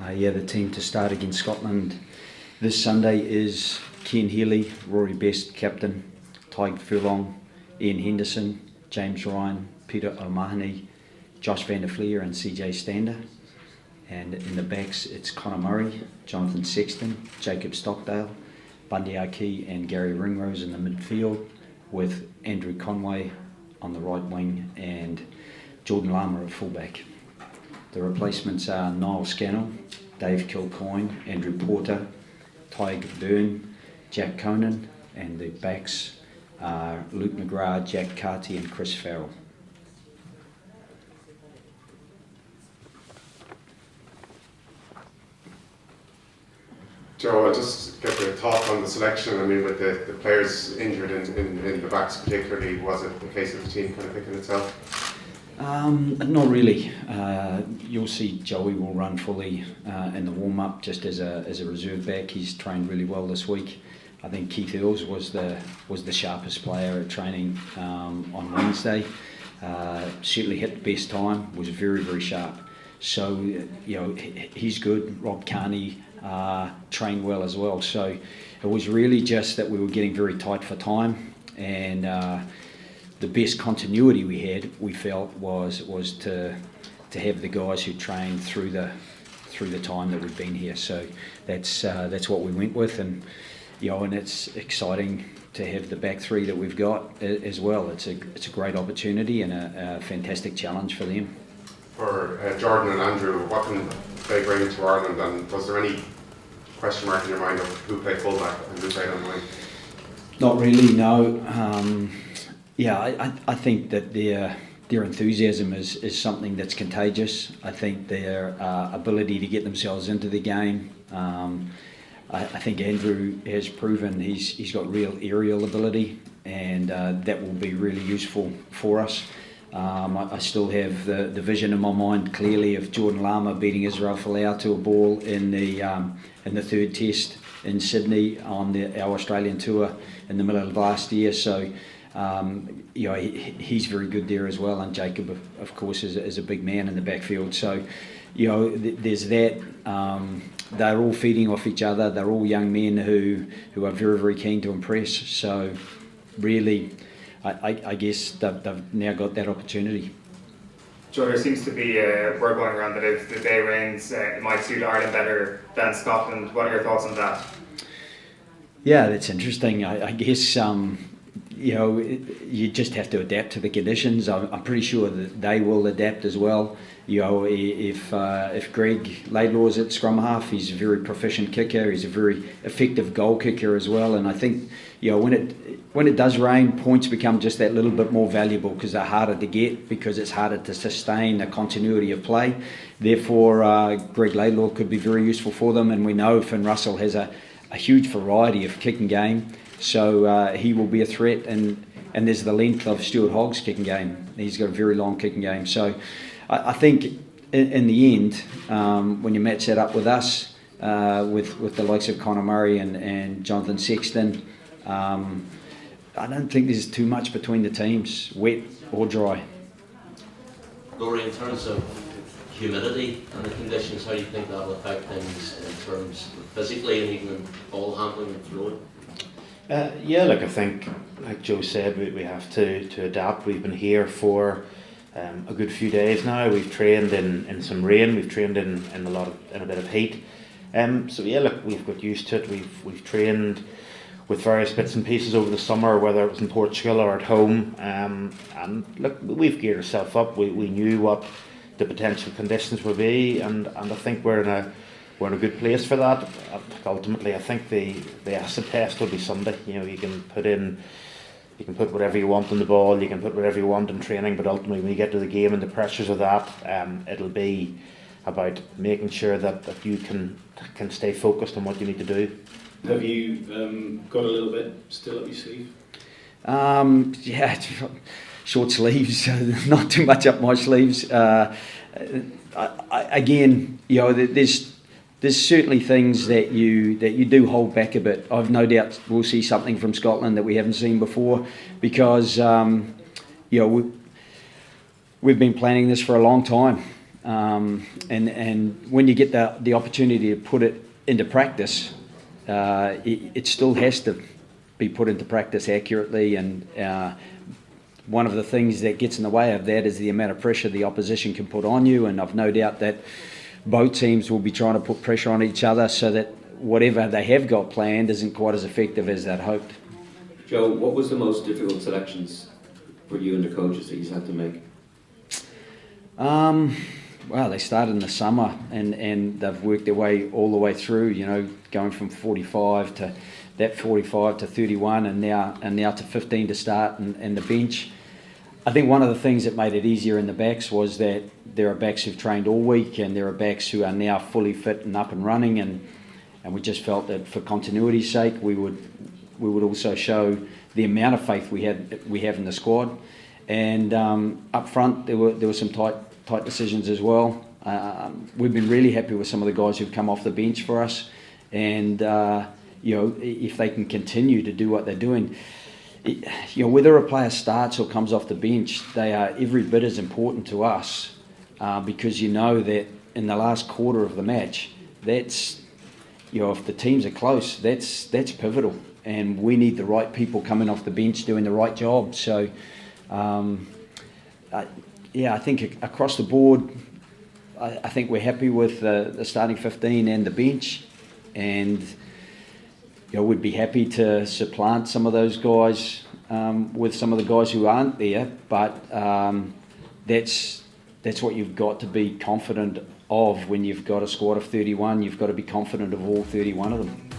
The team to start against Scotland this Sunday is Ken Healy, Rory Best, captain, Tyg Furlong, Ian Henderson, James Ryan, Peter O'Mahony, Josh van der Fleer and CJ Stander. And in the backs it's Conor Murray, Jonathan Sexton, Jacob Stockdale, Bundy Aki and Gary Ringrose in the midfield, with Andrew Conway on the right wing and Jordan Lama at fullback. The replacements are Niall Scannell, Dave Kilcoyne, Andrew Porter, Tyg Byrne, Jack Conan, and the backs are Luke McGrath, Jack Carty and Chris Farrell. Joe, I'll just get your thought on the selection. I mean, with the players injured in the backs particularly, was it the case of the team kind of picking itself? Not really. You'll see Joey will run fully in the warm-up just as a reserve back. He's trained really well this week. I think Keith Earls was the sharpest player at training on Wednesday. Certainly hit the best time, was very, very sharp. So, he's good. Rob Carney trained well as well. So it was really just that we were getting very tight for time, and the best continuity we felt was to have the guys who trained through the time that we've been here. So that's what we went with, and and it's exciting to have the back three that we've got as well. It's a great opportunity and a fantastic challenge for them. For Jordan and Andrew, what can they bring to Ireland, and was there any question mark in your mind of who played fullback and who played on the wing? Not really, no. I think that their enthusiasm is something that's contagious. I think their ability to get themselves into the game. I think Andrew has proven he's got real aerial ability, and that will be really useful for us. I still have the vision in my mind clearly of Jordan Lama beating Israel Folau to a ball in the third test in Sydney on our Australian tour in the middle of last year. So he's very good there as well, and Jacob of course is a big man in the backfield. So there's that. They're all feeding off each other. They're all young men who are very, very keen to impress. So really, I guess they've now got that opportunity. Joe, there seems to be word going around that if the day rains, it might suit Ireland better than Scotland. What are your thoughts on that? Yeah, that's interesting. I guess you just have to adapt to the conditions. I'm pretty sure that they will adapt as well. If Greg Laidlaw's at scrum half, he's a very proficient kicker. He's a very effective goal kicker as well. And I think when it does rain, points become just that little bit more valuable because they're harder to get, because it's harder to sustain a continuity of play. Therefore, Greg Laidlaw could be very useful for them. And we know Finn Russell has a huge variety of kicking game, so he will be a threat. And there's the length of Stuart Hogg's kicking game. He's got a very long kicking game. So I think in the end, when you match that up with us, with the likes of Conor Murray and Jonathan Sexton, I don't think there's too much between the teams, wet or dry. Rory, in terms of humidity and the conditions, how do you think that will affect things in terms of physically and even ball handling and throwing? I think, like Joe said, we have to adapt. We've been here for a good few days now. We've trained in some rain. We've trained in a bit of heat. We've got used to it. We've trained with various bits and pieces over the summer, whether it was in Portugal or at home. We've geared ourselves up. We knew what the potential conditions would be, and I think we're in a good place for that. Ultimately, I think the acid test will be Sunday. You can put whatever you want on the ball, you can put whatever you want in training, but ultimately when you get to the game and the pressures of that, it'll be about making sure that you can stay focused on what you need to do. Have you got a little bit still up your sleeve? Short sleeves, not too much up my sleeves. There's certainly things that you do hold back a bit. I've no doubt we'll see something from Scotland that we haven't seen before, because we've been planning this for a long time, And when you get the opportunity to put it into practice, it still has to be put into practice accurately. And one of the things that gets in the way of that is the amount of pressure the opposition can put on you. And I've no doubt that both teams will be trying to put pressure on each other so that whatever they have got planned isn't quite as effective as they'd hoped. Joe, what was the most difficult selections for you and the coaches that you had to make? Well, they started in the summer and they've worked their way all the way through, you know, going from 45 to 31 and now to 15 to start and the bench. I think one of the things that made it easier in the backs was that there are backs who've trained all week and there are backs who are now fully fit and up and running, and we just felt that for continuity's sake we would also show the amount of faith we have in the squad. And up front there were some tight decisions as well. We've been really happy with some of the guys who've come off the bench for us, and you know, if they can continue to do what they're doing, you know, whether a player starts or comes off the bench, they are every bit as important to us, because you know that in the last quarter of the match, that's, you know, if the teams are close, that's pivotal, and we need the right people coming off the bench doing the right job. So yeah, I think across the board, I think we're happy with the starting 15 and the bench, and you know, we'd be happy to supplant some of those guys with some of the guys who aren't there, but that's what you've got to be confident of when you've got a squad of 31. You've got to be confident of all 31 of them.